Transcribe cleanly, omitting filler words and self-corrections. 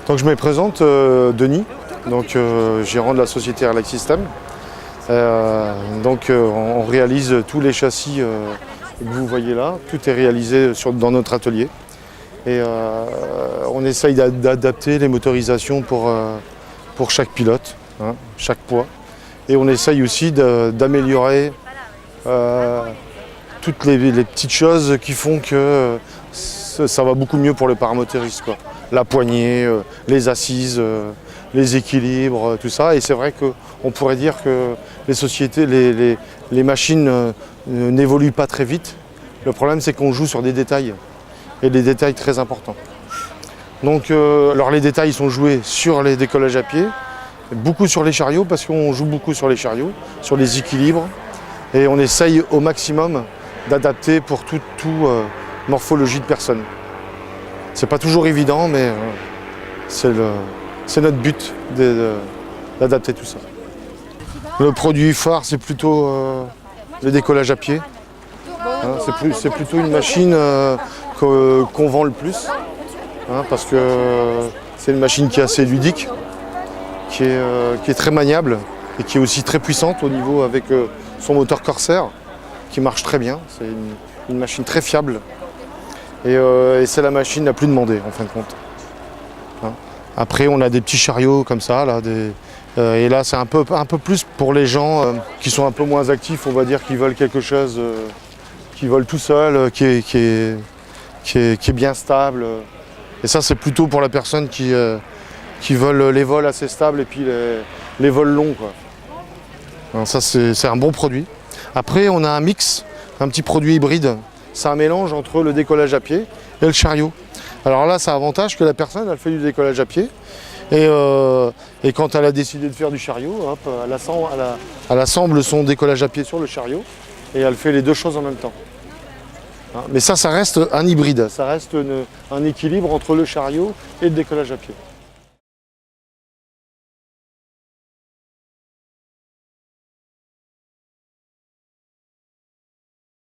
Donc je me présente, Denis, donc, gérant de la société Airlac System. On réalise tous les châssis que vous voyez là, tout est réalisé dans notre atelier. Et on essaye d'adapter les motorisations pour chaque pilote, hein, chaque poids. Et on essaye aussi d'améliorer toutes les petites choses qui font que ça va beaucoup mieux pour le paramotoriste, quoi. La poignée, les assises, les équilibres, tout ça. Et c'est vrai qu'on pourrait dire que les sociétés, les machines n'évoluent pas très vite. Le problème, c'est qu'on joue sur des détails, et des détails très importants. Donc, alors les détails sont joués sur les décollages à pied, beaucoup sur les chariots, parce qu'on joue beaucoup sur les chariots, sur les équilibres, et on essaye au maximum d'adapter pour toute morphologie de personne. C'est pas toujours évident, mais c'est notre but d'adapter tout ça. Le produit phare, c'est plutôt le décollage à pied. Hein, c'est plutôt une machine qu'on vend le plus, hein, parce que c'est une machine qui est assez ludique, qui est très maniable et qui est aussi très puissante au niveau avec son moteur Corsair, qui marche très bien. C'est une machine très fiable. Et c'est la machine la plus demandée en fin de compte. Hein. Après, on a des petits chariots comme ça, là, et là c'est un peu plus pour les gens qui sont un peu moins actifs, on va dire, qui veulent quelque chose, qui volent tout seul, qui est bien stable. Et ça, c'est plutôt pour la personne qui veulent les vols assez stables et puis les vols longs, quoi. Alors ça, c'est un bon produit. Après, on a un mix, un petit produit hybride. C'est un mélange entre le décollage à pied et le chariot. Alors là, c'est un avantage que la personne, elle fait du décollage à pied. Et quand elle a décidé de faire du chariot, hop, elle assemble son décollage à pied sur le chariot et elle fait les deux choses en même temps. Hein, mais ça reste un hybride, ça reste un équilibre entre le chariot et le décollage à pied.